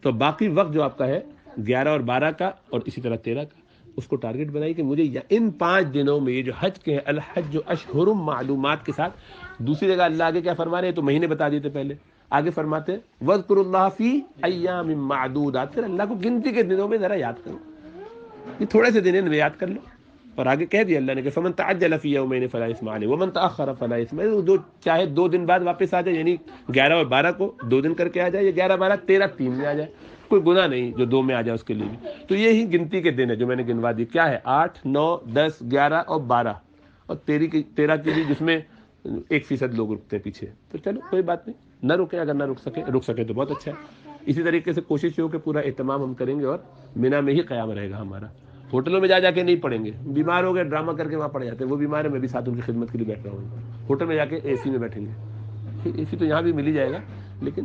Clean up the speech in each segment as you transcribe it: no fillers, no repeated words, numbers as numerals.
تو باقی وقت جو آپ کا ہے 11 اور 12 کا اور اسی طرح 13 کا، اس کو ٹارگٹ بنائی کہ مجھے ان 5 دنوں میں، یہ جو حج کے ہیں الحج اشہر معلومات کے ساتھ، دوسری جگہ اللہ آگے کیا فرما رہے ہیں؟ تو مہینے بتا دیتے پہلے، آگے فرماتے ہیں وَاذْكُرُوا اللَّهَ فِي أَيَّامٍ مَّعْدُودَاتٍ، پھر اللہ کو گنتی کے دنوں میں ذرا یاد کرو، یہ تھوڑے سے دن ہیں یاد کر لو. اور آگے کہہ دیا اللہ نے کہ فمن تعجل فی یومین فلا اثم علیہ ومن تاخر فلا اثم علیہ، دو چاہے 2 دن بعد واپس آ جائے، یعنی 11 اور 12 کو 2 دن کر کے آ جائے، یا 11 12 13 3 میں آ جائے، کوئی گناہ نہیں جو 2 میں آ جائے اس کے لیے بھی. تو یہی گنتی کے دن ہے جو میں نے گنوا دی، کیا ہے 8 9 10 11 اور 12 اور 13 کی بھی، جس میں 1% لوگ رکتے ہیں پیچھے. تو چلو کوئی بات نہیں، نہ رکیں، اگر نہ رک سکے تو بہت اچھا ہے. اسی طریقے سے کوشش ہو کہ پورا اہتمام ہم کریں گے اور مینا میں ہی قیام رہے گا ہمارا. ہوٹلوں میں جا کے نہیں پڑھیں گے، بیمار ہو گئے ڈرامہ کر کے وہاں پڑ جاتے ہیں، وہ بیمار ہے میں بھی ساتھ ان کی خدمت کے لیے بیٹھ رہا ہوں، ہوٹل میں جا کے اے سی میں بیٹھیں گے. اے سی تو یہاں بھی مل ہی جائے گا، لیکن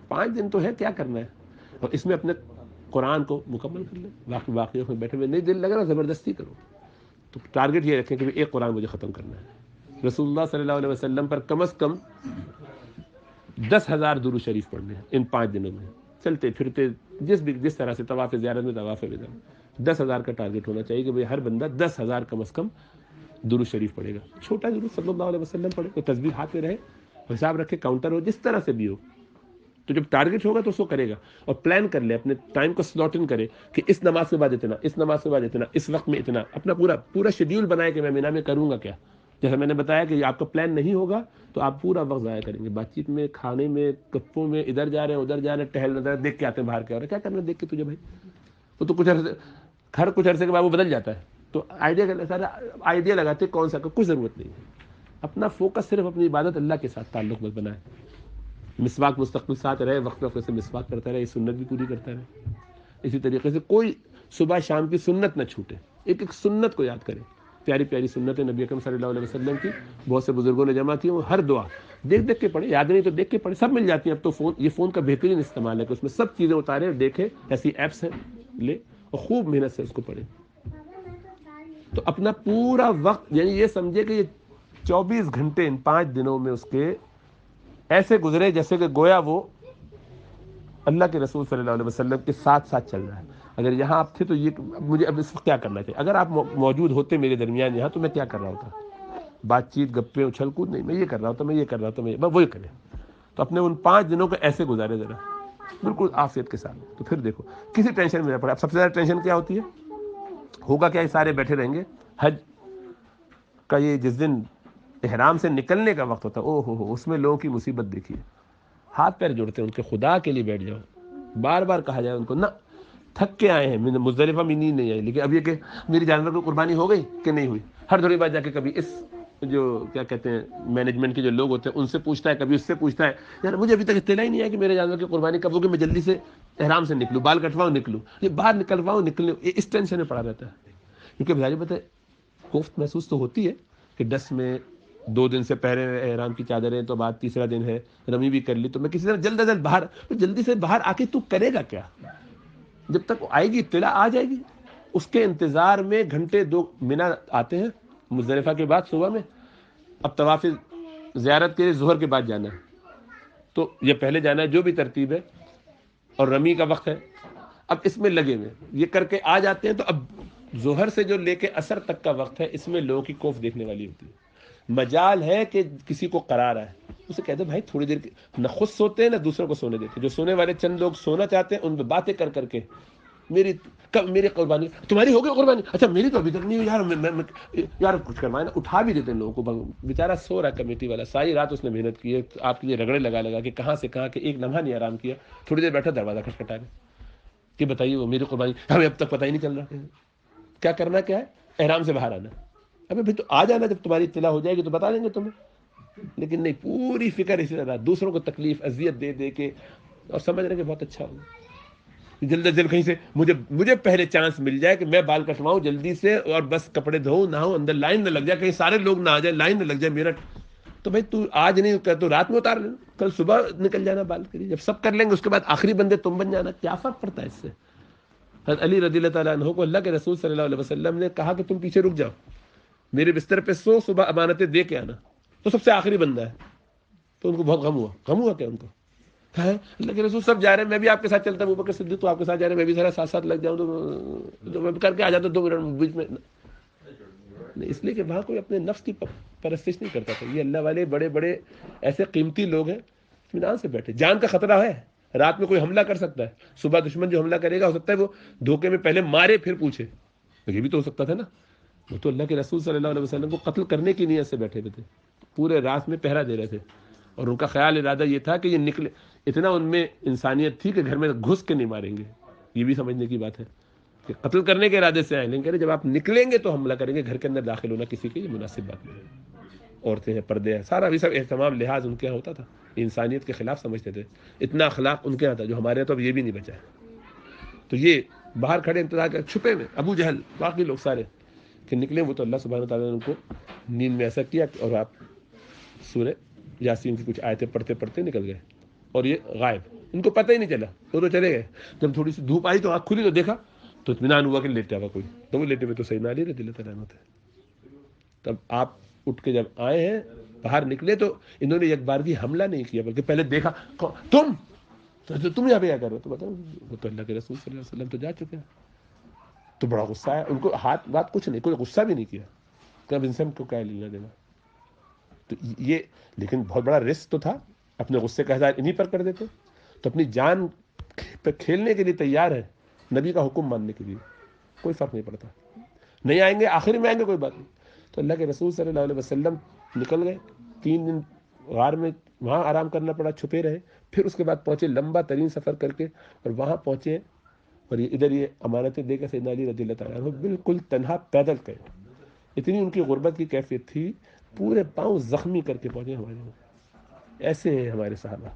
5 دن تو ہے، کیا کرنا ہے؟ اور اس میں اپنے قرآن کو مکمل کر لیں. واقعوں میں بیٹھے ہوئے نہیں دل لگا نا، زبردستی کرو. تو ٹارگٹ یہ رکھیں کہ ایک قرآن مجھے ختم کرنا ہے. رسول اللہ صلی اللہ علیہ وسلم پر کم از کم 10,000 درود شریف پڑھنے ہیں ان 5 دنوں میں، چلتے پھرتے جس طرح سے طواف زیارت میں، طواف ودا، 10,000 کا ٹارگٹ ہونا چاہیے کہ بھئی ہر بندہ 10,000 کم از کم درود شریف پڑھے گا. چھوٹا درود صلی اللہ علیہ وسلم پڑھے، کوئی تسبیح ہاتھ میں رہے، حساب رکھے، کاؤنٹر ہو، جس طرح سے بھی ہو. تو جب ٹارگٹ ہوگا تو اس کو کرے گا، اور پلان کر لے، اپنے ٹائم کو سلاٹ ان کرے کہ اس نماز کے بعد اتنا، اس نماز کے بعد اتنا، اس وقت میں اتنا، اپنا پورا شیڈیول بنائے کہ میں مینا میں کروں گا کیا. جیسا میں نے بتایا کہ آپ کا پلان نہیں ہوگا تو آپ پورا وقت ضائع کریں گے بات چیت میں، کھانے میں، گپوں میں، ادھر جا رہے ہیں ادھر جا رہے ہیں، ٹہل رہے ہیں، دیکھ کے آتے ہیں باہر کیا ہو رہا ہے، کیا کرنا دیکھ کے تجھے بھائی. وہ تو کچھ عرصے کے بعد وہ بدل جاتا ہے. تو آئیڈیا لگاتے کون سا، کچھ ضرورت نہیں ہے. اپنا فوکس صرف اپنی عبادت اللہ کے ساتھ تعلق بس بنائے. مسواک مستقبل ساتھ رہے، وقت وقت سے مسواک کرتا رہے، سنت بھی پوری کرتا رہے. اسی طریقے سے کوئی صبح شام کی سنت نہ چھوٹے، ایک ایک سنت کو یاد کرے. پیاری پیاری سنتیں نبی اکرم صلی اللہ علیہ وسلم کی بہت سے بزرگوں نے جمع کی، وہ ہر دعا دیکھ کے پڑھے، یاد نہیں تو دیکھ کے پڑھے، سب مل جاتی ہیں. اب تو یہ فون کا بہترین استعمال ہے کہ اس میں سب چیزیں اتارے اور دیکھے، ایسی ایپس ہیں لے اور خوب محنت سے اس کو پڑھے. تو اپنا پورا وقت، یعنی یہ سمجھے کہ یہ 24 گھنٹے ان 5 دنوں میں اس کے ایسے گزرے جیسے کہ گویا وہ اللہ کے رسول صلی اللہ علیہ وسلم کے ساتھ چل رہا ہے. اگر یہاں آپ تھے تو یہ مجھے اب اس وقت کیا کرنا چاہیے؟ اگر آپ موجود ہوتے میرے درمیان یہاں تو میں کیا کر رہا ہوتا؟ بات چیت، گپے، اچھل کود نہیں، میں یہ کر رہا ہوتا، میں یہ کر رہا ہوتا، میں وہی کرے. تو اپنے ان 5 دنوں کو ایسے گزارے ذرا بالکل عافیت کے ساتھ. تو پھر دیکھو کسی ٹینشن میں نہ پڑے. اب سب سے زیادہ ٹینشن کیا ہوتی ہے؟ ہوگا کیا، یہ سارے بیٹھے رہیں گے. حج کا یہ جس دن احرام سے نکلنے کا وقت ہوتا ہے، او ہو اس میں لوگوں کی مصیبت دیکھیے. ہاتھ پیر جوڑتے ہیں ان کے، خدا کے لیے بیٹھ جاؤ. بار بار کہا جائے ان کو، نہ تھک کے آئے ہیں، مزدلفہ میں نیند نہیں آئی، لیکن اب یہ کہ میری جانور کو قربانی ہو گئی کہ نہیں ہوئی. ہر تھوڑی بات جا کے کبھی اس جو کیا کہتے ہیں مینجمنٹ کے جو لوگ ہوتے ہیں ان سے پوچھتا ہے، کبھی اس سے پوچھتا ہے، یار مجھے ابھی تک اطلاع ہی نہیں ہے کہ میرے جانور کی قربانی کب ہوگی، میں جلدی سے احرام سے نکلوں، بال کٹواؤں نکلوں، یہ باہر نکلواؤں نکلوں. یہ اس ٹینشن میں پڑا رہتا ہے. کیونکہ بھائی بتائے کوفت محسوس تو ہوتی ہے کہ ڈس میں 2 دن سے پہلے احرام کی چادریں، تو بعد تیسرا دن ہے، رمی بھی کر لی، تو میں کسی طرح جلد از جلد باہر، جلدی سے باہر آ کے تو کرے گا کیا؟ جب تک آئے گی اطلاع آ جائے گی. اس کے انتظار میں گھنٹے 2 مینا آتے ہیں مزدلفہ کے بعد صبح میں. اب طواف زیارت کے لیے ظہر کے بعد جانا ہے، تو یہ پہلے جانا ہے جو بھی ترتیب ہے، اور رمی کا وقت ہے. اب اس میں لگے ہوئے یہ کر کے آ جاتے ہیں. تو اب ظہر سے جو لے کے عصر تک کا وقت ہے، اس میں لوگوں کی کوف دیکھنے والی ہوتی ہے. مجال ہے کہ کسی کو قرار آئے، اسے کہتے ہیں بھائی تھوڑی دیر نہ خود سوتے ہیں نہ دوسروں کو سونے دیتے. جو سونے والے چند لوگ سونا چاہتے ہیں ان پہ باتیں کر کے، میری قربانی تمہاری ہو گئی قربانی، اچھا میری تو ابھی تک نہیں ہوئی یار کچھ کروائے نا. اٹھا بھی دیتے ہیں لوگوں کو. بیچارہ سو رہا ہے کمیٹی والا، ساری رات اس نے محنت کی ہے آپ کے لیے، رگڑے لگا کہ کہاں سے کہاں، کہ ایک لمحہ نہیں آرام کیا. تھوڑی دیر بیٹھا دروازہ کھٹکھٹا رہے کہ بتائیے وہ میری قربانی، ہمیں اب تک پتہ ہی نہیں چل رہا کیا کرنا کیا ہے. احرام سے باہر آنا. ابھی بھائی تو آ جانا، جب تمہاری اطلاع ہو جائے گی تو بتا دیں گے تمہیں. لیکن نہیں، پوری فکر اسی طرح دوسروں کو تکلیف اذیت دے کے، اور سمجھ رہے کہ بہت اچھا ہوگا. جلد از جلد کہیں سے مجھے پہلے چانس مل جائے کہ میں بال کٹواؤں جلدی سے، اور بس کپڑے دھوؤں، نہاؤں، اندر لائن نہ لگ جائے، کہیں سارے لوگ نہ آ جائے، لائن نہ لگ جائے میرا. تو بھائی تو آج نہیں کر تو رات میں اتار لینا، کل صبح نکل جانا بال کے لیے. جب سب کر لیں گے اس کے بعد آخری بندے تم بن جانا. کیا فرق پڑتا ہے اس سے؟ حضرت علی رضی اللہ تعالیٰ عنہ کو اللہ کے رسول صلی اللہ علیہ وسلم نے کہا کہ تم پیچھے رک جاؤ، میرے بستر پہ سو، صبح امانتیں دے کے آنا. تو سب سے آخری بندہ ہے. تو ان کو بہت غم ہوا. غم ہوا کیا ان کو؟ ہے اللہ کے رسول سب جا رہے ہیں، میں بھی آپ کے ساتھ چلتا ہوں، ابو بکر صدیق تو آپ کے ساتھ جا رہے ہیں، میں بھی ذرا ساتھ ساتھ لگ جاؤں تو میں کر کے آ جاتا 2 منٹ بیچ میں. نہیں، اس لیے کہ وہاں کوئی اپنے نفس کی پرستش نہیں کرتا تھا. یہ اللہ والے بڑے بڑے ایسے قیمتی لوگ ہیں، اطمینان سے بیٹھے. جان کا خطرہ ہے، رات میں کوئی حملہ کر سکتا ہے، صبح دشمن جو حملہ کرے گا ہو سکتا ہے وہ دھوکے میں پہلے مارے پھر پوچھے. یہ بھی تو ہو سکتا تھا نا. وہ تو اللہ کے رسول صلی اللہ علیہ وسلم کو قتل کرنے کی نیت سے بیٹھے ہوئے تھے، پورے رات میں پہرا دے رہے تھے، اور ان کا خیال ارادہ یہ تھا کہ یہ نکلے. اتنا ان میں انسانیت تھی کہ گھر میں گھس کے نہیں ماریں گے. یہ بھی سمجھنے کی بات ہے کہ قتل کرنے کے ارادے سے آئے، لیکن کہہ رہے جب آپ نکلیں گے تو حملہ کریں گے. گھر کے اندر داخل ہونا کسی کے لیے مناسب بات نہیں. عورتیں ہیں، پردے ہیں، سارا بھی سب اہتمام لحاظ ان کے یہاں ہوتا تھا. انسانیت کے خلاف سمجھتے تھے. اتنا اخلاق ان کے یہاں تھا جو ہمارے یہاں تو اب یہ بھی نہیں بچا ہے. تو یہ باہر کھڑے انتظار کر، چھپے میں ابو جہل باقی لوگ سارے کہ نکلے. وہ تو اللہ سبحانہ و تعالیٰ نے ان کو نیند میں ایسا کیا اور آپ سورہ یاسین کی کچھ آیتیں پڑھتے پڑھتے نکل گئے، اور یہ غائب، ان کو پتہ ہی نہیں چلا. وہ تو چلے گئے. جب تھوڑی سی دھوپ آئی تو آنکھ کھلی تو دیکھا تو اطمینان ہوا کہ لیٹا ہوا کوئی. تو وہ لیٹے ہوئے تو سیدنا علی رضی اللہ تعالیٰ عنہ تھے. تب آپ اٹھ کے جب آئے ہیں باہر نکلے تو انہوں نے ایک بار بھی حملہ نہیں کیا، بلکہ پہلے دیکھا تم یہاں پہ کیا کر رہے ہو. تو بتاؤ وہ تو اللہ کے رسول صلی اللہ علیہ وسلم تو جا چکے ہیں. تو بڑا غصہ ہے ان کو. ہاتھ بات کچھ نہیں، کوئی غصہ بھی نہیں کیا کہ اب ان سے ہم کو کیا لینا دینا. تو یہ لیکن بہت بڑا رسک تو تھا. اپنے غصے کا اظہار انہی پر کر دیتے. تو اپنی جان پہ کھیلنے کے لیے تیار ہے نبی کا حکم ماننے کے لیے، کوئی فرق نہیں پڑتا. نہیں آئیں گے آخر میں آئیں گے کوئی بات نہیں. تو اللہ کے رسول صلی اللہ علیہ وسلم نکل گئے. 3 دن غار میں وہاں آرام کرنا پڑا، چھپے رہے. پھر اس کے بعد پہنچے لمبا ترین سفر کر کے، اور وہاں پہنچے اور یہ ادھر یہ امانتیں دے کر سیدنا علی رضی اللہ تعالیٰ عنہ بالکل تنہا پیدل گئے. اتنی ان کی غربت کی کیفیت تھی، پورے پاؤں زخمی کر کے پہنچے ہمارے یہاں. ایسے ہیں ہمارے صحابہ.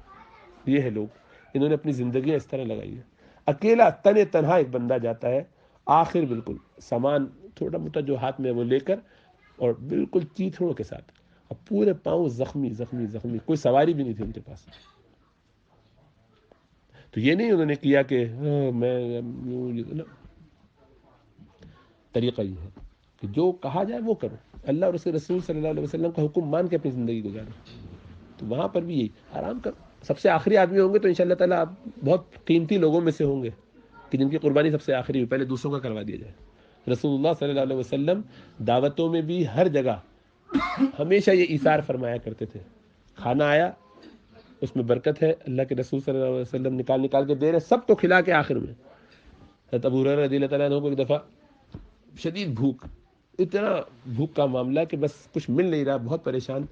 یہ ہے لوگ، انہوں نے اپنی زندگیاں اس طرح لگائی ہیں. اکیلا تنہا ایک بندہ جاتا ہے آخر، بالکل سامان تھوڑا موٹا جو ہاتھ میں وہ لے کر، اور بالکل چیتھڑوں کے ساتھ، اور پورے پاؤں زخمی زخمی زخمی. کوئی سواری بھی نہیں تھی ان کے پاس. تو یہ نہیں انہوں نے کیا کہ میں طریقہ یہ ہے کہ جو کہا جائے وہ کرو. اللہ اور اس کے رسول صلی اللہ علیہ وسلم کا حکم مان کے اپنی زندگی گزارو. تو وہاں پر بھی یہی آرام کرو. سب سے آخری آدمی ہوں گے تو انشاءاللہ تعالیٰ آپ بہت قیمتی لوگوں میں سے ہوں گے کہ جن کی قربانی سب سے آخری ہو، پہلے دوسروں کا کروا دیا جائے. رسول اللہ صلی اللہ علیہ وسلم دعوتوں میں بھی ہر جگہ ہمیشہ یہ ایثار فرمایا کرتے تھے. کھانا آیا اس میں برکت ہے، اللہ کے رسول صلی اللہ علیہ وسلم نکال کے دے رہے، سب کو کھلا کے آخر میں. حضرت ابو ہریرہ رضی اللہ تعالیٰ عنہ کو ایک دفعہ شدید بھوک، اتنا بھوک کا معاملہ کہ بس کچھ مل نہیں رہا، بہت پریشان.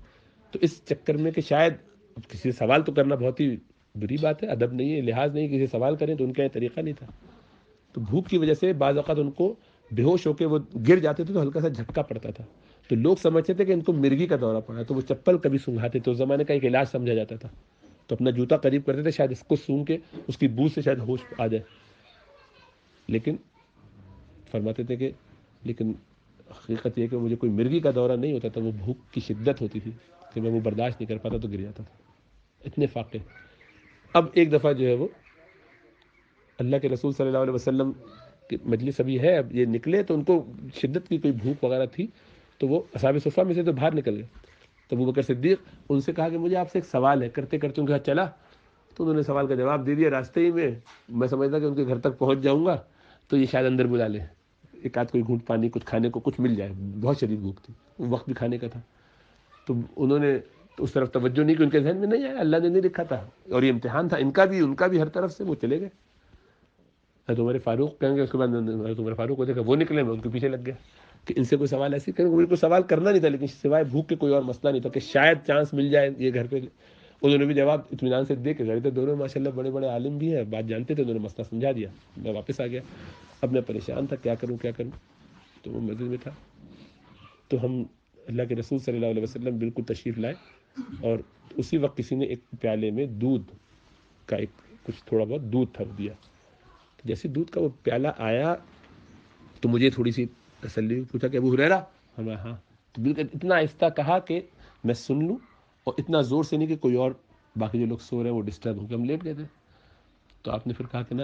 تو اس چکر میں کہ شاید کسی سے سوال تو کرنا بہت ہی بری بات ہے، ادب نہیں ہے، لحاظ نہیں، کسی سے سوال کریں تو ان کا یہ طریقہ نہیں تھا. تو بھوک کی وجہ سے بعض اوقات ان کو بے ہوش ہو کے وہ گر جاتے تھے تو ہلکا سا جھٹکا پڑتا تھا. تو لوگ سمجھتے تھے کہ ان کو مرگی کا دورہ پڑا، تو وہ چپل کبھی سنگھاتے تھے. اس زمانے کا ایک علاج سمجھا جاتا تھا. تو اپنا جوتا قریب کرتے تھے، شاید اس کو سونگ کے اس کی بو سے شاید ہوش آ جائے. لیکن فرماتے تھے کہ لیکن حقیقت یہ کہ مجھے کوئی مرگی کا دورہ نہیں ہوتا تھا، وہ بھوک کی شدت ہوتی تھی کہ میں وہ برداشت نہیں کر پاتا تو گر جاتا تھا. اتنے فاقے. اب ایک دفعہ جو ہے وہ اللہ کے رسول صلی اللہ علیہ وسلم کی مجلس ابھی ہے، اب یہ نکلے تو ان کو شدت کی کوئی بھوک وغیرہ تھی، تو وہ اصحاب صفہ میں سے تو باہر نکل گئے. تو ابو بکر صدیق ان سے کہا کہ مجھے آپ سے ایک سوال ہے. کرتے کرتے ان کے ہاتھ چلا تو انہوں نے سوال کا جواب دے دیا راستے ہی میں. میں سمجھتا کہ ان کے گھر تک پہنچ جاؤں گا تو یہ شاید اندر بلا لیں، ایک آدھ کوئی گھونٹ پانی کچھ کھانے کو کچھ مل جائے. بہت شدید بھوک تھی، وقت بھی کھانے کا تھا. تو انہوں نے اس طرف توجہ نہیں کی، ان کے ذہن میں نہیں آیا، اللہ نے نہیں لکھا تھا، اور یہ امتحان تھا ان کا بھی ہر طرف سے. وہ چلے گئے. حضرت عمر فاروق کہیں گے، اس کے بعد حضرت عمر فاروق کو دیکھا وہ نکلے، میں ان کے پیچھے لگ گیا کہ ان سے کوئی سوال ایسی کریں. مجھے کوئی سوال کرنا نہیں تھا، لیکن سوائے بھوک کے کوئی اور مسئلہ نہیں تھا کہ شاید چانس مل جائے یہ گھر پہ. انہوں نے بھی جواب اطمینان سے دے کے گئے تھے. دونوں ماشاء اللہ بڑے بڑے عالم بھی ہیں، بات جانتے تھے. انہوں نے مسئلہ سمجھا دیا. میں واپس آ گیا. اب میں پریشان تھا کیا کروں. تو وہ مسجد میں تھا. تو ہم اللہ کے رسول صلی اللہ علیہ وسلم بالکل تشریف لائے، اور اسی وقت کسی نے ایک پیالے میں دودھ کا ایک کچھ تھوڑا بہت دودھ تھا دیا. جیسے دودھ کا وہ پیالہ آیا تو مجھے تھوڑی سی تسلی ہوئی. پوچھا کہ ابو ہریرہ؟ ہاں. تو بالکل اتنا آہستہ کہا کہ میں سن لوں، اور اتنا زور سے نہیں کہ کوئی اور باقی جو لوگ سو رہے ہیں وہ ڈسٹرب ہو کے. ہم لیٹ گئے تھے. تو آپ نے پھر کہا کہ نا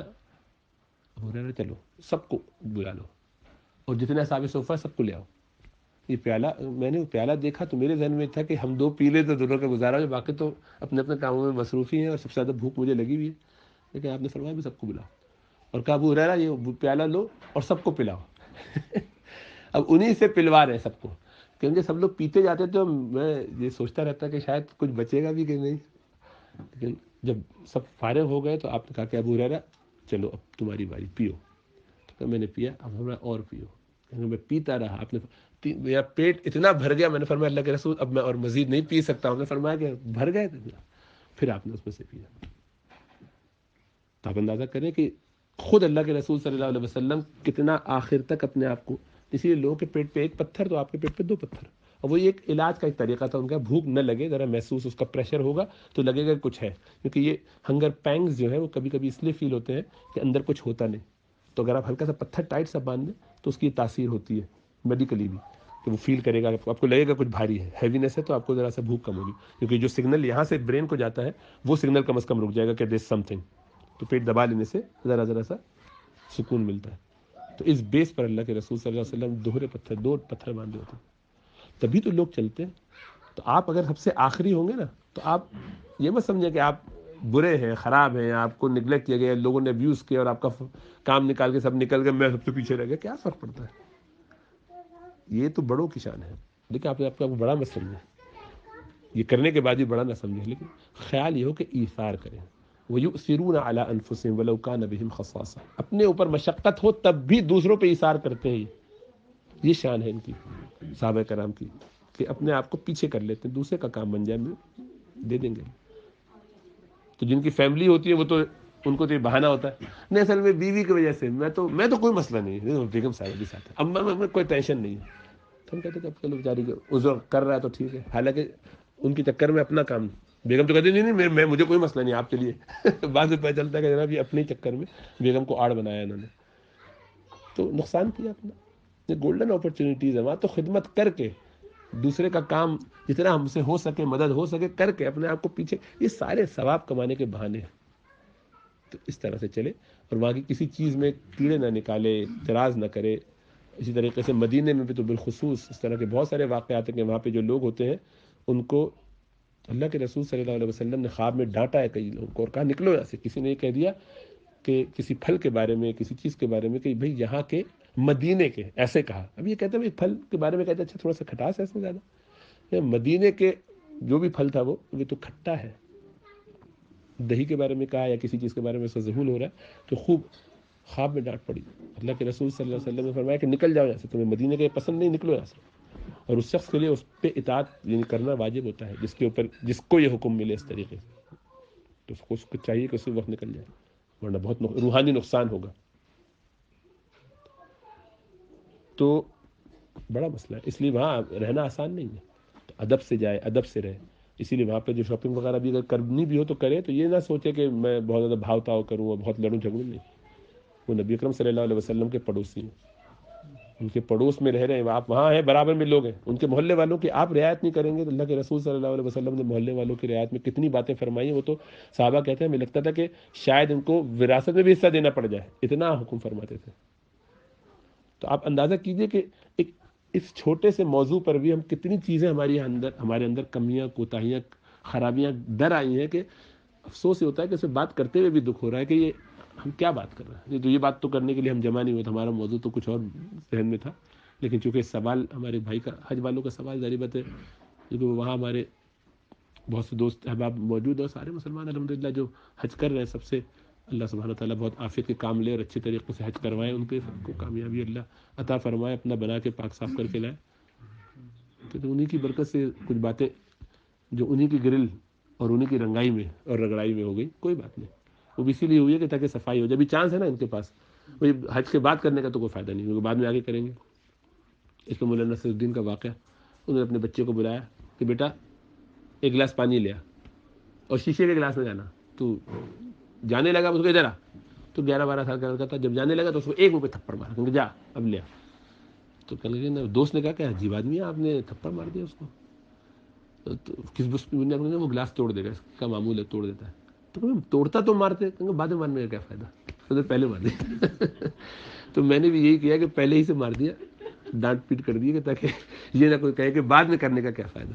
ابو ہریرہ چلو سب کو بلا لو، اور جتنے اصحاب صفہ سب کو لے آؤ. یہ پیالہ، میں نے وہ پیالہ دیکھا تو میرے ذہن میں تھا کہ ہم 2 پی لیں تو دونوں کا گزارا ہو، باقی تو اپنے اپنے کاموں میں مصروف ہی ہیں اور سب سے زیادہ بھوک مجھے لگی ہوئی ہے. لیکن آپ نے فرمایا بھی سب کو بلاؤ، اور کہا ابو ہریرہ یہ پیالہ لو اور سب کو پلاؤ. اب انہی سے پلوا رہے ہیں سب کو، کیونکہ سب لوگ پیتے جاتے تو میں یہ سوچتا رہتا کہ شاید کچھ بچے گا بھی کہ نہیں. لیکن جب سب فارغ ہو گئے تو آپ نے کہا کہ ابو ہریرہ چلو اب تمہاری باری، پیو. تو میں نے پیا، اب ہمیں اور پیو. میں پیتا رہا. آپ نے میرا پیٹ اتنا بھر گیا، میں نے فرمایا اللہ کے رسول اب میں اور مزید نہیں پی سکتا ہوں. نے فرمایا کہ بھر گئے تھے. پھر آپ نے اس میں سے پیا. تو آپ اندازہ کریں کہ خود اللہ کے رسول صلی اللہ علیہ وسلم کتنا آخر تک اپنے آپ کو، اسی لیے لوگوں کے پیٹ پہ 1 پتھر تو آپ کے پیٹ پہ 2 پتھر. اور وہ ایک علاج کا ایک طریقہ تھا ان کا، بھوک نہ لگے، ذرا محسوس اس کا پریشر ہوگا تو لگے گا کچھ ہے. کیونکہ یہ ہنگر پینگز جو ہے وہ کبھی کبھی اس لیے فیل ہوتے ہیں کہ اندر کچھ ہوتا نہیں. تو اگر آپ ہلکا سا پتھر ٹائٹ سا باندھ دیں تو اس کی تاثیر ہوتی ہے میڈیکلی بھی، کہ وہ فیل کرے گا، آپ کو لگے گا کچھ بھاری ہے، ہیوینس ہے، تو آپ کو ذرا سا بھوک کم ہوگی. کیونکہ جو سگنل یہاں سے برین کو جاتا ہے وہ سگنل کم از کم رک جائے گا کہ دیر از سم تھنگ. تو پیٹ دبا لینے سے ذرا سا سکون ملتا ہے. تو اس بیس پر اللہ کے رسول صلی اللہ علیہ وسلم دوہرے پتھر 2 پتھر باندھے ہوتے ہیں، تبھی تو لوگ چلتے ہیں. تو آپ اگر سب سے آخری ہوں گے نا تو آپ یہ مت سمجھیں کہ آپ برے ہیں، خراب ہیں، آپ کو نگلیکٹ کیا گیا، لوگوں نے ابیوز کیا اور آپ کا کام نکال کے سب نکل گئے، میں سب سے پیچھے رہ گیا. کیا فرق پڑتا ہے؟ یہ تو بڑوں کی شان ہے. لیکن آپ کو بڑا مت سمجھیں، یہ کرنے کے بعد بھی بڑا نہ سمجھیں، لیکن خیال یہ ہو کہ ایثار کریں. وَيُؤْثِرُونَ عَلَىٰ أَنفُسِهِمْ وَلَوْ كَانَ بِهِمْ خَصَاصَةٌ، اپنے اوپر مشقت ہو تب بھی دوسروں پہ ایثار کرتے ہیں. یہ شان ہے ان کی، صحابہ کرام کی، کہ اپنے آپ کو پیچھے کر لیتے ہیں، دوسرے کا کام بن جائے میں دے دیں گے. تو جن کی فیملی ہوتی ہے وہ تو ان کو تو یہ بہانہ ہوتا ہے، نہیں اصل میں بیوی کی وجہ سے میں تو کوئی مسئلہ نہیں، بیگم صاحب کے ساتھ اب میں کوئی ٹینشن نہیں ہے. تو ہم کہتے کہ اب چلو بیچاری عذر کر رہا ہے تو ٹھیک ہے. حالانکہ ان کی چکر میں اپنا کام، بیگم تو کہتی نہیں میں مجھے کوئی مسئلہ نہیں آپ کے لیے. بعد میں پتہ چلتا ہے کہ جناب یہ اپنے چکر میں بیگم کو آڑ بنایا انہوں نے، تو نقصان کیا اپنا. یہ گولڈن اپرچونیٹیز ہے، وہاں تو خدمت کر کے دوسرے کا کام جتنا ہم سے ہو سکے، مدد ہو سکے کر کے اپنے آپ کو پیچھے، یہ سارے ثواب کمانے کے بہانے ہیں. تو اس طرح سے چلے اور وہاں کی کسی چیز میں کیڑے نہ نکالے، اعتراض نہ کرے. اسی طریقے سے مدینے میں بھی تو بالخصوص اس طرح کے بہت سارے واقعات ہیں کہ وہاں پہ جو لوگ ہوتے ہیں ان کو اللہ کے رسول صلی اللہ علیہ وسلم نے خواب میں ڈانٹا ہے کئی لوگوں کو اور کہا نکلو یہاں سے. کسی نے یہ کہہ دیا کہ کسی پھل کے بارے میں، کسی چیز کے بارے میں کہ بھئی یہاں کے مدینے کے، ایسے کہا. اب یہ کہتے ہیں پھل کے بارے میں کہتے ہیں اچھا تھوڑا سا کھٹاس ہے اس میں زیادہ، مدینے کے جو بھی پھل تھا وہ یہ تو کھٹا ہے. دہی کے بارے میں کہا یا کسی چیز کے بارے میں اس کا ذہول ہو رہا ہے تو خوب خواب میں ڈانٹ پڑی. اللہ کے رسول صلی اللہ علیہ وسلم نے فرمایا کہ نکل جاؤ یہاں سے، تمہیں مدینے کے پسند نہیں، نکلو یہاں سے. اور اس شخص کے لیے اس پہ اطاعت یعنی کرنا واجب ہوتا ہے جس کے اوپر جس کو یہ حکم ملے اس طریقے سے. تو اس کو چاہیے کہ اسی وقت نکل جائے، ورنہ بہت روحانی نقصان ہوگا. تو بڑا مسئلہ ہے، اس لیے وہاں رہنا آسان نہیں ہے. تو ادب سے جائے، ادب سے رہے. اسی لیے وہاں پہ جو شاپنگ وغیرہ بھی اگر کرنی بھی ہو تو کرے، تو یہ نہ سوچے کہ میں بہت زیادہ بھاؤ تاؤ کروں اور بہت لڑوں جھگڑوں. نہیں، وہ نبی اکرم صلی اللہ علیہ وسلم کے پڑوسی ہیں، ان کے پڑوس میں رہ رہے ہیں، آپ وہاں ہیں، برابر میں لوگ ہیں. ان کے محلے والوں کی آپ رعایت نہیں کریں گے تو اللہ کے رسول صلی اللہ علیہ وسلم نے محلے والوں کی رعایت میں کتنی باتیں فرمائی ہیں. وہ تو صحابہ کہتے ہیں ہمیں لگتا تھا کہ شاید ان کو وراثت میں بھی حصہ دینا پڑ جائے، اتنا حکم فرماتے تھے. تو آپ اندازہ کیجئے کہ ایک اس چھوٹے سے موضوع پر بھی ہم کتنی چیزیں ہمارے اندر کمیاں، کوتاہیاں، خرابیاں در آئی ہیں کہ افسوس یہ ہوتا ہے کہ اسے بات کرتے ہوئے بھی دکھ ہو رہا ہے کہ یہ ہم کیا بات کر رہے ہیں. تو یہ بات تو کرنے کے لیے ہم جمع نہیں ہوئے تھے، ہمارا موضوع تو کچھ اور ذہن میں تھا. لیکن چونکہ سوال ہمارے بھائی کا، حج والوں کا سوال ظاہر بات ہے، کیونکہ وہاں ہمارے بہت سے دوست احباب موجود ہیں، سارے مسلمان الحمدللہ جو حج کر رہے ہیں. سب سے اللہ سبحانہ تعالیٰ بہت عافیت کے کام لے اور اچھے طریقے سے حج کروائے، ان پہ سب کو کامیابی اللہ عطا فرمائے، اپنا بنا کے پاک صاف کر کے لائے. تو انہی کی برکت سے کچھ باتیں جو انہی کی گرل اور انہی کی رنگائی میں اور رگڑائی میں ہو گئی، کوئی بات نہیں. وہ بھی اسی لیے ہوئی ہے کہ تاکہ صفائی ہو جائے. ابھی چانس ہے نا ان کے پاس، وہی حج کے بعد کرنے کا تو کوئی فائدہ نہیں، کیونکہ بعد میں آگے کریں گے. اس میں مولانا نصر الدین کا واقعہ، انہوں نے اپنے بچے کو بلایا کہ بیٹا ایک گلاس پانی لیا اور شیشے کے گلاس میں جانا. تو جانے لگا، اس کو ادھر آ. تو 11-12 سال کا لڑکا تھا، جب جانے لگا تو اس کو ایک منہ پہ تھپڑ مارا کہ جا اب لیا. تو کہنے لگے، دوست نے کہا کہ عجیب آدمی ہے، آپ نے تھپڑ مار دیا اس کو. تو کس بنیاد پر وہ گلاس توڑ دے گا، اس کا معمول ہے توڑ دیتا ہے. تو توڑتا تو مارتے، بعد میں مارنے کا کیا فائدہ، پہلے مار دیا. تو میں نے بھی یہی کیا کہ پہلے ہی سے مار دیا ڈانٹ پیٹ کر دیے کہ تاکہ یہ نہ کوئی کہے کہ بعد میں کرنے کا کیا فائدہ.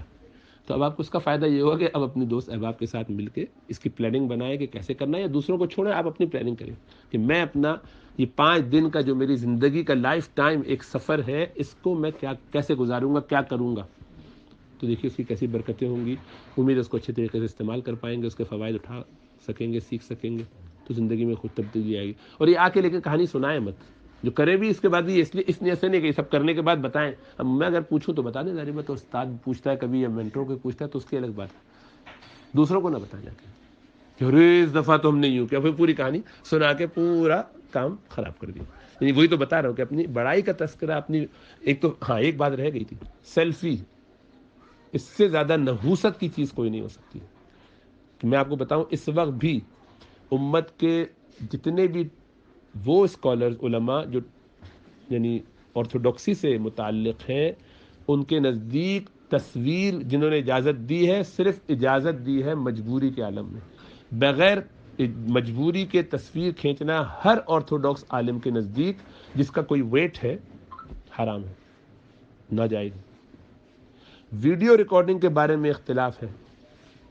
تو اب آپ کو اس کا فائدہ یہ ہوگا کہ اب اپنے دوست احباب کے ساتھ مل کے اس کی پلاننگ بنائیں کہ کیسے کرنا ہے, یا دوسروں کو چھوڑیں, آپ اپنی پلاننگ کریں کہ میں اپنا یہ 5 دن کا جو میری زندگی کا لائف ٹائم ایک سفر ہے, اس کو میں کیسے گزاروں گا, کیا کروں گا. تو دیکھیے اس کی کیسی برکتیں ہوں گی. امید ہے اس کو اچھے طریقے سے استعمال کر پائیں گے, اس کے فوائد اٹھا سکیں گے, سیکھ سکیں گے, تو زندگی میں خود تبدیلی آئے گی. اور یہ آ کے لیکن کہانی سنائیں مت, جو کرے بھی اس کے بعد بھی اس لیے ایسے نہیں کہ یہ سب کرنے کے بعد بتائیں. اب میں اگر پوچھوں تو بتا دیں, ظاہر بات, تو استاد پوچھتا ہے کبھی یا مینٹور کو پوچھتا ہے تو اس کی الگ بات ہے. دوسروں کو نہ بتائیں جا کے کہ ارے اس دفعہ تو ہم نے یوں کیا, پھر پوری کہانی سنا کے پورا کام خراب کر دیا. یعنی وہی تو بتا رہا ہوں کہ اپنی بڑائی کا تذکرہ اپنی ایک تو ہاں ایک بات رہ گئی تھی, سیلفی. اس سے زیادہ نحوست کی چیز کوئی نہیں ہو سکتی. میں آپ کو بتاؤں, اس وقت بھی امت کے جتنے بھی وہ اسکالرز علماء جو یعنی آرتھوڈاکسی سے متعلق ہیں, ان کے نزدیک تصویر جنہوں نے اجازت دی ہے, صرف اجازت دی ہے مجبوری کے عالم میں. بغیر مجبوری کے تصویر کھینچنا ہر آرتھوڈاکس عالم کے نزدیک جس کا کوئی ویٹ ہے حرام ہے, ناجائز. ویڈیو ریکارڈنگ کے بارے میں اختلاف ہے,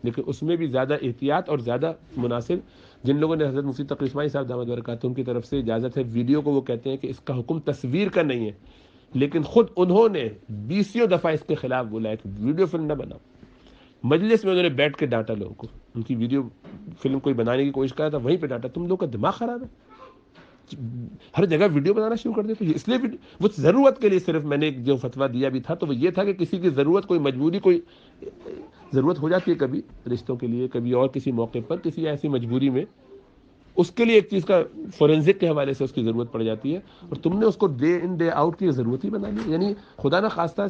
لیکن اس میں بھی زیادہ احتیاط اور زیادہ مناسب جن لوگوں نے حضرت مفتی تقی اسماعیل صاحب دامت برکاتہم کی طرف سے اجازت ہے ویڈیو کو, وہ کہتے ہیں کہ اس کا حکم تصویر کا نہیں ہے, لیکن خود انہوں نے 20 دفعہ اس کے خلاف بولا ہے کہ ویڈیو فلم نہ بناؤ. مجلس میں انہوں نے بیٹھ کے ڈانٹا لوگوں کو, ان کی ویڈیو فلم کوئی بنانے کی کوشش کرا تھا, وہیں پہ ڈانٹا, تم لوگ کا دماغ خراب ہے, ہر جگہ ویڈیو بنانا شروع کر دیتے. اس لیے وہ ضرورت کے لیے صرف میں نے جو فتویٰ دیا بھی تھا تو وہ یہ تھا کہ کسی کی ضرورت, کوئی مجبوری, کوئی ضرورت ہو جاتی ہے کبھی رشتوں کے لیے, کبھی اور کسی موقع پر کسی ایسی مجبوری میں, اس کے لیے ایک چیز کا فورینزک کے حوالے سے اس کی ضرورت پڑ جاتی ہے, اور تم نے اس کو ڈے ان ڈے آؤٹ کی ضرورت ہی بنا لی. یعنی خدا نہ خواستہ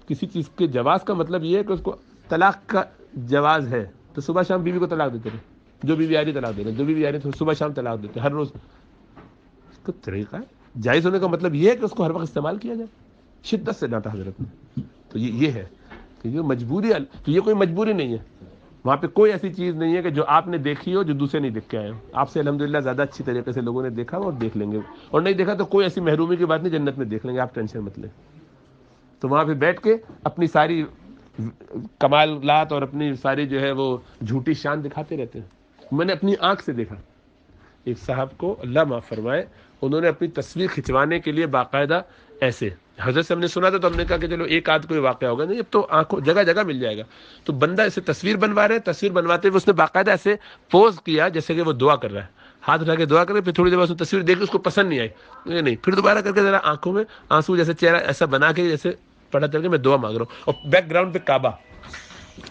کسی چیز کے جواز کا مطلب یہ ہے کہ اس کو طلاق کا جواز ہے تو صبح شام بیوی کو طلاق دیتے رہے, جو بیوی آ رہی طلاق دے رہے, جو بیوی آ رہی تو صبح شام طلاق دیتے ہر روز. اس کا طریقہ ہے جائز ہونے کا مطلب یہ ہے کہ اس کو ہر وقت استعمال کیا جائے. شدت سے ڈانٹا حضرت نے. تو یہ ہے کہ یہ مجبوری, تو یہ کوئی مجبوری نہیں ہے. وہاں پہ کوئی ایسی چیز نہیں ہے کہ جو آپ نے دیکھی ہو جو دوسرے نہیں دیکھ کے آئے ہو. آپ سے الحمدللہ زیادہ اچھی طریقے سے لوگوں نے دیکھا اور دیکھ لیں گے, اور نہیں دیکھا تو کوئی ایسی محرومی کی بات نہیں, جنت میں دیکھ لیں گے, آپ ٹینشن مت لیں. تو وہاں پہ بیٹھ کے اپنی ساری کمالات اور اپنی ساری جو ہے وہ جھوٹی شان دکھاتے رہتے ہیں. میں نے اپنی آنکھ سے دیکھا ایک صاحب کو, اللہ معاف فرمائے, انہوں نے اپنی تصویر کھنچوانے کے لیے باقاعدہ ایسے, حضرت سے ہم نے سنا تھا تو ہم نے کہا کہ چلو ایک آدھ کوئی واقعہ ہوگا, نہیں اب تو آنکھوں جگہ جگہ مل جائے گا. تو بندہ ایسے تصویر بنوا رہے, تصویر بنواتے ہوئے اس نے باقاعدہ ایسے پوز کیا جیسے کہ وہ دعا کر رہا ہے, ہاتھ اٹھا کے دعا کر رہے, پھر تھوڑی دیر بعد تصویر دیکھ کے اس کو پسند نہیں آئی, نہیں, پھر دوبارہ کر کے ذرا آنکھوں میں آنسو جیسے چہرہ ایسا بنا کے جیسے پڑھا چل کے میں دعا مانگ رہا ہوں, اور بیک گراؤنڈ پہ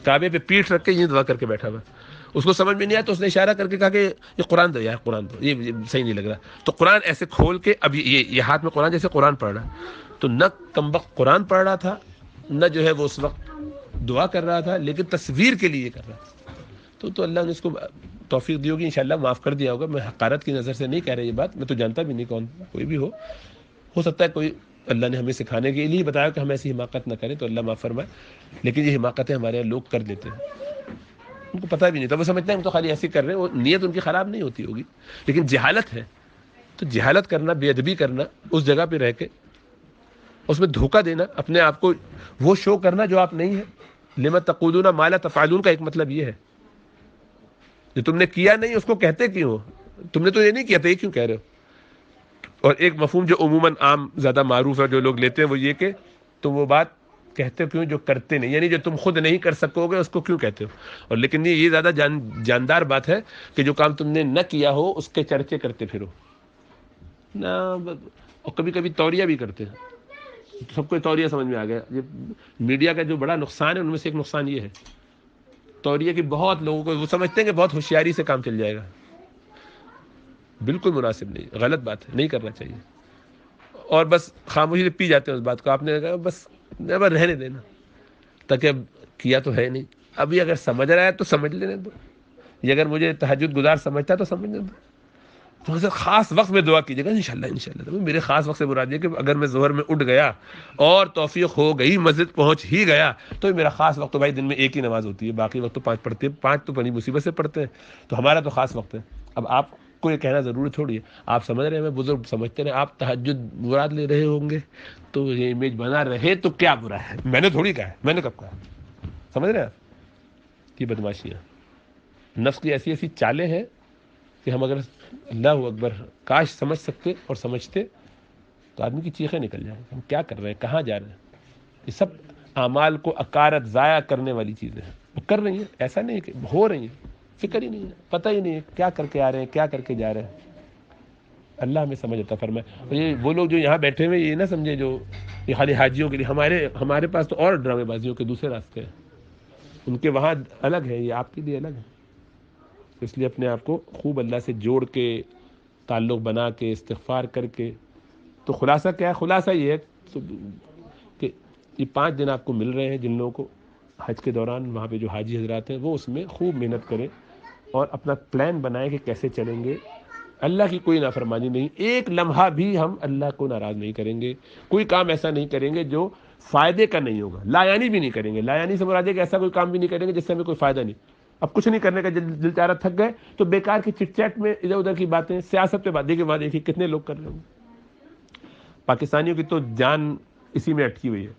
کعبے پہ پیٹھ رکھ کے یہ دعا کر کے بیٹھا ہوا. اس کو سمجھ میں نہیں آیا تو اس نے اشارہ کر کے کہا کہ یہ قرآن دو یار, قرآن دو, یہ صحیح نہیں لگ رہا. تو قرآن ایسے کھول کے اب یہ ہاتھ میں قرآن جیسے قرآن پڑھ رہا, تو نہ کم وقت قرآن پڑھ رہا تھا, نہ جو ہے وہ اس وقت دعا کر رہا تھا, لیکن تصویر کے لیے کر رہا تھا. تو اللہ نے اس کو توفیق دی ہوگی, انشاءاللہ معاف کر دیا ہوگا. میں حقارت کی نظر سے نہیں کہہ رہا یہ بات, میں تو جانتا بھی نہیں کون کوئی بھی ہو سکتا ہے کوئی اللہ نے ہمیں سکھانے کے لیے بتایا کہ ہم ایسی حماقت نہ کریں, تو اللہ معاف فرمائے. لیکن یہ حماقتیں ہمارے لوگ کر دیتے ہیں, ان کو پتہ بھی نہیں تھا, وہ سمجھتے ہیں ہم تو خالی ایسے کر رہے ہیں, وہ نیت ان کی خراب نہیں ہوتی ہوگی, لیکن جہالت ہے. تو جہالت کرنا, بے ادبی کرنا, اس جگہ پہ رہ کے اس میں دھوکہ دینا, اپنے آپ کو وہ شو کرنا جو آپ نہیں ہے. لما تقولون ما لا تفعلون کا ایک مطلب یہ ہے, جو تم نے کیا نہیں اس کو کہتے کیوں ہو, تم نے تو یہ نہیں کیا تھا, یہ کیوں کہہ رہے ہو. اور ایک مفہوم جو عموماً عام زیادہ معروف ہے جو لوگ لیتے ہیں وہ یہ کہ تم وہ بات کہتے کیوں جو کرتے نہیں, یعنی جو تم خود نہیں کر سکو گے اس کو کیوں کہتے ہو. اور لیکن یہ زیادہ جاندار بات ہے کہ جو کام تم نے نہ کیا ہو اس کے چرچے کرتے پھرو نہ, اور کبھی کبھی توریہ بھی کرتے ہیں. سب کو توریہ سمجھ میں آ گیا. یہ میڈیا کا جو بڑا نقصان ہے ان میں سے ایک نقصان یہ ہے توریہ کی, بہت لوگوں کو وہ سمجھتے ہیں کہ بہت ہوشیاری سے کام چل جائے گا. بالکل مناسب نہیں, غلط بات ہے, نہیں کرنا چاہیے. اور بس خاموشی سے پی جاتے ہیں اس بات کو. آپ نے کہا بس نیبر رہنے دینا, تاکہ اب کیا تو ہے نہیں, ابھی اگر سمجھ رہا ہے تو سمجھ لینے دو, یہ اگر مجھے تہجد گزار سمجھتا ہے تو سمجھنے دو. تو خاص وقت میں دعا کیجیے گا انشاءاللہ. میرے خاص وقت سے مراد یہ کہ اگر میں ظہر میں اٹھ گیا اور توفیق ہو گئی, مسجد پہنچ ہی گیا, تو میرا خاص وقت تو بھائی دن میں ایک ہی نماز ہوتی ہے, باقی وقت تو 5 پڑھتے ہیں, 5 تو بڑی مصیبت سے پڑھتے ہیں, تو ہمارا تو خاص وقت ہے. اب آپ کو یہ کہنا ضروری چھوڑیے, آپ سمجھ رہے ہیں, میں بزرگ سمجھتے رہے, آپ تہجد مراد لے رہے ہوں گے تو یہ امیج بنا رہے تو کیا برا ہے، میں نے تھوڑی کہا ہے، میں نے کب کہا، سمجھ رہے ہیں آپ؟ یہ بدماشیاں نفس کی ایسی ایسی چالیں ہیں کہ ہم اگر اللہ اکبر کاش سمجھ سکتے اور سمجھتے تو آدمی کی چیخیں نکل جائیں، ہم کیا کر رہے ہیں، کہاں جا رہے ہیں۔ یہ سب اعمال کو اکارت ضائع کرنے والی چیزیں ہیں، وہ کر رہی ہیں، ایسا نہیں کہ ہو رہی ہیں، فکر ہی نہیں ہے، پتہ ہی نہیں ہے کیا کر کے آ رہے ہیں، کیا کر کے جا رہے ہیں۔ اللہ ہمیں سمجھ عطا فرمائے۔ اور یہ وہ لوگ جو یہاں بیٹھے ہوئے، یہ نہ سمجھے جو یہ خالی حاجیوں کے لیے، ہمارے پاس تو اور ڈرامے بازیوں کے دوسرے راستے ہیں، ان کے وہاں الگ ہے، یہ آپ کے لیے الگ ہے۔ اس لیے اپنے آپ کو خوب اللہ سے جوڑ کے، تعلق بنا کے، استغفار کر کے، تو خلاصہ کیا ہے؟ خلاصہ یہ ہے کہ یہ 5 دن آپ کو مل رہے ہیں، جن لوگوں کو حج کے دوران وہاں پہ جو حاجی حضرات ہیں وہ اس میں خوب محنت کریں اور اپنا پلان بنائیں کہ کیسے چلیں گے۔ اللہ کی کوئی نافرمانی نہیں، ایک لمحہ بھی ہم اللہ کو ناراض نہیں کریں گے، کوئی کام ایسا نہیں کریں گے جو فائدے کا نہیں ہوگا، لا یعنی بھی نہیں کریں گے۔ لا یعنی سے مراد ہے کہ ایسا کوئی کام بھی نہیں کریں گے جس سے ہمیں کوئی فائدہ نہیں، اب کچھ نہیں کرنے کا دل چارہ، تھک گئے تو بیکار کی چٹ چیٹ میں ادھر ادھر کی باتیں، سیاست پہ بات، دیکھیں وہاں دیکھیے کتنے لوگ کر رہے ہیں۔ پاکستانیوں کی تو جان اسی میں اٹکی ہوئی ہے،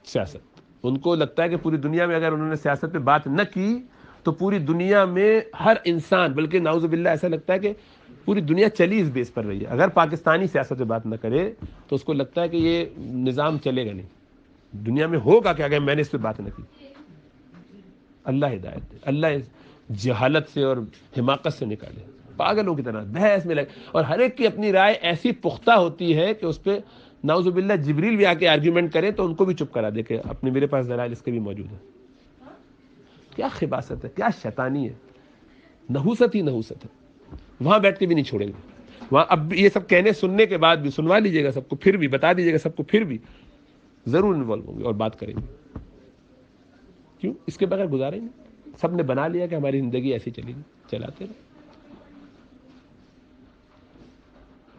سیاست۔ ان کو لگتا ہے کہ پوری دنیا میں اگر انہوں نے سیاست پہ بات نہ کی تو پوری دنیا میں ہر انسان، بلکہ نعوذ باللہ ایسا لگتا ہے کہ پوری دنیا چلی اس بیس پر رہی ہے، اگر پاکستانی سیاست پہ بات نہ کرے تو اس کو لگتا ہے کہ یہ نظام چلے گا نہیں، دنیا میں ہوگا کہ اگر میں نے اس پہ بات نہ کی۔ اللہ ہدایت دے، اللہ جہالت سے اور حماقت سے نکالے، پاگلوں کی طرح بحث میں لگے، اور ہر ایک کی اپنی رائے ایسی پختہ ہوتی ہے کہ اس پہ نعوذ باللہ جبریل بھی آ کے آرگیومنٹ کرے تو ان کو بھی چپ کرا دے کہ اپنے میرے پاس دلائل اس کے بھی موجود ہیں۔ کیا خباثت ہے، کیا شیطانی ہے، نحوست ہی نحوست ہے۔ وہاں بیٹھ کے بھی نہیں چھوڑیں گے، وہاں اب یہ سب کہنے سننے کے بعد بھی سنوا لیجیے گا سب کو، پھر بھی بتا دیجیے گا سب کو، پھر بھی ضرور انوالو ہوں گے اور بات کریں گے۔ کیوں؟ اس کے بغیر گزاریں گے؟ سب نے بنا لیا کہ ہماری زندگی ایسی چلے گی، چلاتے رہے۔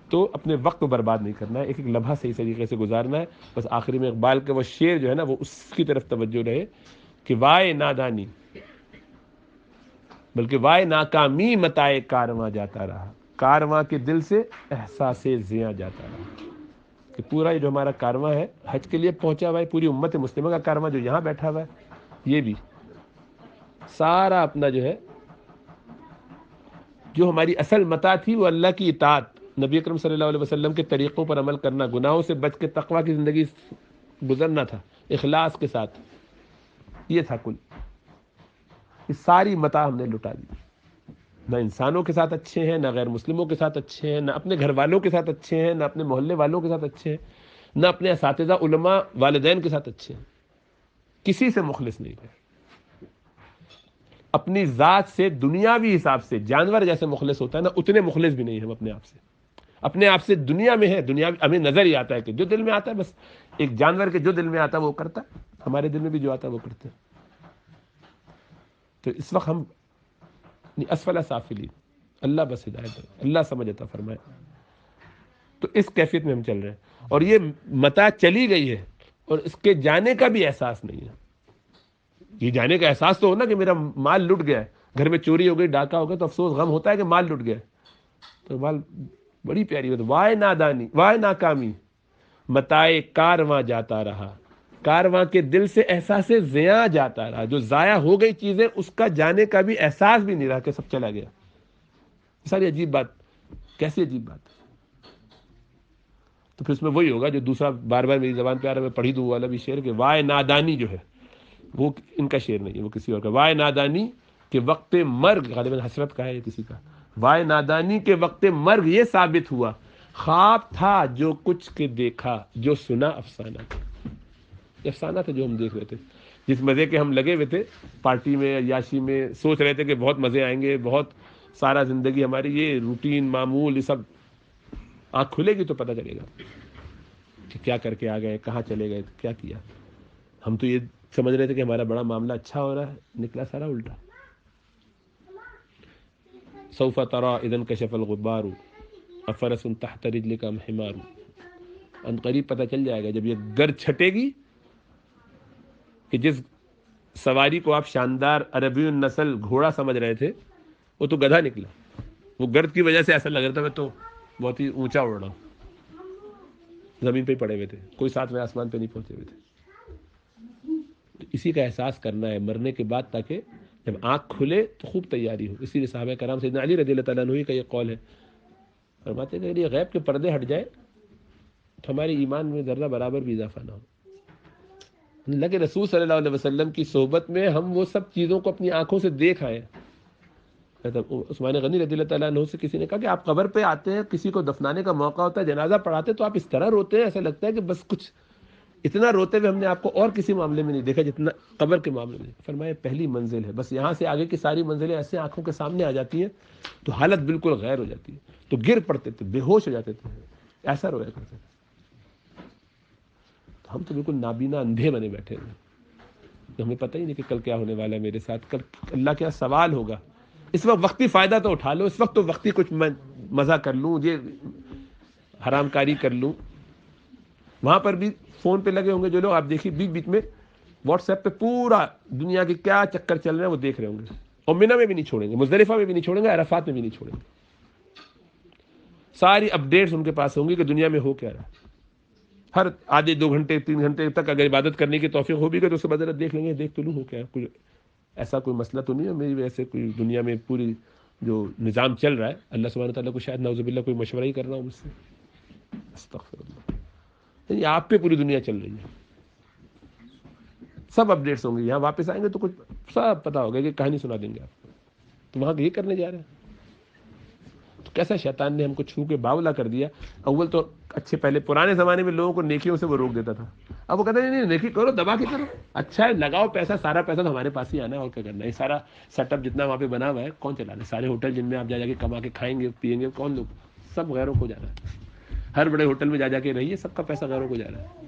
تو اپنے وقت کو برباد نہیں کرنا ہے، ایک ایک لمحہ صحیح طریقے سے گزارنا ہے۔ بس آخری میں اقبال کا وہ شعر جو ہے نا، وہ اس کی طرف توجہ رہے کہ وائے نادانی بلکہ وائے ناکامی متائے کارواں جاتا رہا، کارواں کے دل سے احساس زیاں جاتا رہا۔ کہ پورا یہ جو ہمارا کارواں ہے حج کے لیے پہنچا ہوا ہے، پوری امت مسلمہ کا کارواں جو یہاں بیٹھا ہوا ہے، یہ بھی سارا اپنا جو ہے، جو ہماری اصل متاع تھی وہ اللہ کی اطاعت، نبی اکرم صلی اللہ علیہ وسلم کے طریقوں پر عمل کرنا، گناہوں سے بچ کے تقویٰ کی زندگی گزرنا تھا اخلاص کے ساتھ، یہ تھا کل۔ یہ ساری متاع ہم نے لٹا دی، نہ انسانوں کے ساتھ اچھے ہیں، نہ غیر مسلموں کے ساتھ اچھے ہیں، نہ اپنے گھر والوں کے ساتھ اچھے ہیں، نہ اپنے محلے والوں کے ساتھ اچھے ہیں، نہ اپنے اساتذہ علماء والدین کے ساتھ اچھے ہیں، کسی سے مخلص نہیں ہے۔ اپنی ذات سے دنیاوی حساب سے جانور جیسے مخلص ہوتا ہے نا، اتنے مخلص بھی نہیں ہم اپنے آپ سے۔ اپنے آپ سے دنیا میں ہے، دنیا ہمیں نظر ہی آتا ہے کہ جو دل میں آتا ہے، بس ایک جانور کے جو دل میں آتا ہے وہ کرتا ہے، ہمارے دل میں بھی جو آتا ہے وہ کرتے ہیں۔ تو اس وقت ہم اسفل سافلین، اللہ بس ہدایت دے، اللہ سمجھ عطا فرمائے۔ تو اس کیفیت میں ہم چل رہے ہیں، اور یہ متاع چلی گئی ہے اور اس کے جانے کا بھی احساس نہیں ہے۔ یہ جانے کا احساس تو ہونا کہ میرا مال لٹ گیا ہے، گھر میں چوری ہو گئی، ڈاکہ ہو گیا، تو افسوس غم ہوتا ہے کہ مال لٹ گیا، تو مال بڑی پیاری ہوتی، وائے نادانی وائے ناکامی متاع کارواں جاتا رہا، کارواں کے دل سے احساس زیاں جاتا رہا، جو ضائع ہو گئی چیزیں اس کا جانے کا بھی احساس بھی نہیں رہا کہ سب چلا گیا۔ ساری عجیب بات، کیسی عجیب بات۔ تو پھر اس میں وہی ہوگا جو دوسرا بار بار میری زبان پہ آ رہا ہے، میں پڑھی دوں والا بھی شعر کہ وائے نادانی جو ہے وہ ان کا شعر نہیں ہے، وہ کسی اور کا۔ وائے نادانی کے وقت مرگ، غالباً حسرت کا ہے یا کسی کا، وائے نادانی کے وقت مرگ یہ ثابت ہوا، خواب تھا جو کچھ کے دیکھا، جو سنا افسانہ تھا۔ یہ افسانہ تھا جو ہم دیکھ رہے تھے، جس مزے کے ہم لگے ہوئے تھے پارٹی میں، عیاشی میں، سوچ رہے تھے کہ بہت مزے آئیں گے، بہت سارا زندگی ہماری یہ روٹین معمول، یہ سب آنکھ کھلے گی تو پتہ چلے گا کہ کیا کر کے آ گئے، کہاں چلے گئے، کیا کیا۔ ہم تو یہ سمجھ رہے تھے کہ ہمارا بڑا معاملہ اچھا ہو رہا ہے، نکلا سارا الٹا۔ سوف ترى اذا انكشف الغبار افرس تحت رجلك حمار، ان قریب پتہ چل جائے گا جب یہ گرد چھٹے گی کہ جس سواری کو آپ شاندار عربی النسل گھوڑا سمجھ رہے تھے وہ تو گدھا نکلا، وہ گرد کی وجہ سے ایسا لگ رہا تھا میں تو بہت ہی اونچا اڑ رہا ہوں۔ زمین پہ ہی پڑے ہوئے تھے, کوئی ساتویں آسمان پہ نہیں پہنچے ہوئے تھے. تو اسی کا احساس کرنا ہے مرنے کے بعد, تاکہ جب آنکھ کھلے تو خوب تیاری ہو. اسی لیے صحابہ کرام سیدنا علی رضی اللہ تعالیٰ عنہ کا یہ قول ہے, فرماتے ہیں کہ یہ غیب کے پردے ہٹ جائے تو ہمارے ایمان میں ذرہ برابر بھی اضافہ نہ ہو. اللہ کے رسول صلی اللہ علیہ وسلم کی صحبت میں ہم وہ سب چیزوں کو اپنی آنکھوں سے دیکھ آئے. عثمان غنی رضی اللہ تعالیٰ عنہ سے کسی نے کہا کہ آپ قبر پہ آتے ہیں, کسی کو دفنانے کا موقع ہوتا ہے, جنازہ پڑھاتے تو آپ اس طرح روتے ہیں, ایسا لگتا ہے کہ بس کچھ اتنا روتے ہوئے ہم نے آپ کو اور کسی معاملے میں نہیں دیکھا جتنا قبر کے معاملے میں. فرمایا پہلی منزل ہے, بس یہاں سے آگے کی ساری منزلیں ایسے آنکھوں کے سامنے آ جاتی ہیں تو حالت بالکل غیر ہو جاتی ہے, تو گر پڑتے تھے, بے ہوش ہو جاتے تھے, ایسا رویا کرتے تھے. تو ہم تو بالکل نابینا اندھے بنے بیٹھے ہوئے, ہمیں پتہ ہی نہیں کہ کل کیا ہونے والا ہے میرے ساتھ, کل اللہ کیا سوال ہوگا. اس وقت وقتی فائدہ تو اٹھا لو, اس وقت تو وقتی کچھ میں مزہ کر لوں, یہ حرام کاری کر لوں. وہاں پر بھی فون پہ لگے ہوں گے جو لوگ, آپ دیکھیے بیچ بیچ میں واٹس ایپ پہ پورا دنیا کے کیا چکر چل رہے ہیں وہ دیکھ رہے ہوں گے, اور منہ میں بھی نہیں چھوڑیں گے, مزدلفہ میں بھی نہیں چھوڑیں گے, عرفات میں بھی نہیں چھوڑیں گے. ساری اپڈیٹس ان کے پاس ہوں گی کہ دنیا میں ہو کیا رہا ہے. ہر آدھے 2 گھنٹے 3 گھنٹے تک اگر عبادت کرنے کی توفیق ہو بھی گئی تو اس کے بعد دیکھ لیں گے, دیکھ تو لوں ہو کیا, کوئی ایسا کوئی مسئلہ تو نہیں ہے میری وجہ سے, کوئی دنیا میں پوری جو نظام چل رہا ہے اللہ سبحانہ تعالیٰ کو شاید نعوذ باللہ کوئی مشورہ ہی کرنا ہو مجھ سے. استغفر اللہ. یعنی آپ پہ پوری دنیا چل رہی ہے, سب اپڈیٹس ہوں گے. یہاں واپس آئیں گے تو کچھ سب پتا ہوگا کہ کہانی سنا دیں گے آپ کو, تو وہاں یہ کرنے جا رہے ہیں. تو کیسا شیطان نے ہم کو چھو کے باولا کر دیا. اول تو اچھے پہلے پرانے زمانے میں لوگوں کو نیکیوں سے وہ روک دیتا تھا, اب وہ کہتے ہیں نہیں نیکی کرو, دبا کے کرو, اچھا ہے لگاؤ پیسہ, سارا پیسہ تو ہمارے پاس ہی آنا ہے, اور کیا کرنا ہے. سارا سیٹ اپ جتنا وہاں پہ بنا ہوا ہے کون چلا رہا ہے, سارے ہوٹل جن میں آپ جا کے کما کے کھائیں گے پیئیں گے کون لوگ, سب غیروں کو جا رہا ہے. ہر بڑے ہوٹل میں جا کے رہیے, سب کا پیسہ غیروں کو جا رہا ہے,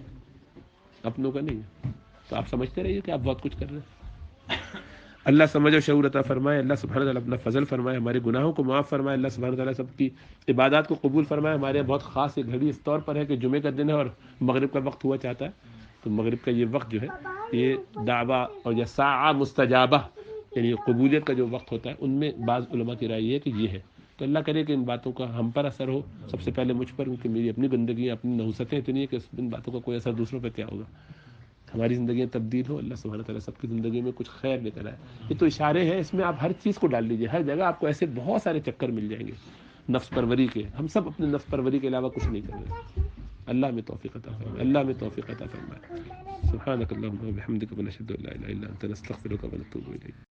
اپنوں کا نہیں ہے. تو آپ سمجھتے رہیے کہ آپ بہت کچھ کر رہے ہیں. اللہ سمجھ و شعور عطا فرمائے, اللہ سبحانہ تعالیٰ اپنا فضل فرمائے, ہمارے گناہوں کو معاف فرمائے, اللہ سبحانہ تعالیٰ سب کی عبادات کو قبول فرمائے. ہمارے بہت خاص ایک گھڑی اس طور پر ہے کہ جمعے کا دن ہے اور مغرب کا وقت ہوا چاہتا ہے, تو مغرب کا یہ وقت جو ہے یہ دعویٰ اور یا ساعہ مستجابہ یعنی قبولیت کا جو وقت ہوتا ہے, ان میں بعض علماء کی رائے یہ ہے کہ یہ ہے. تو اللہ کرے کہ ان باتوں کا ہم پر اثر ہو, سب سے پہلے مجھ پر, کیونکہ میری اپنی گندگی اپنی نحوستیں اتنی ہیں کہ ان باتوں کا کوئی اثر دوسروں پہ کیا ہوگا. ہماری زندگیاں تبدیل ہو, اللہ سبحانہ تعالیٰ سب کی زندگی میں کچھ خیر لے کر آئے. یہ تو اشارے ہیں, اس میں آپ ہر چیز کو ڈال لیجیے, ہر جگہ آپ کو ایسے بہت سارے چکر مل جائیں گے نفس پروری کے. ہم سب اپنے نفس پروری کے علاوہ کچھ نہیں کر رہے. اللہ میں توفیق عطا فرمائے, اللہ میں توفیق عطا فرمائے. سبحانک اللہم و بحمدک ونشہد ان لا الہ الا انت نستغفرک ونتوب الیک.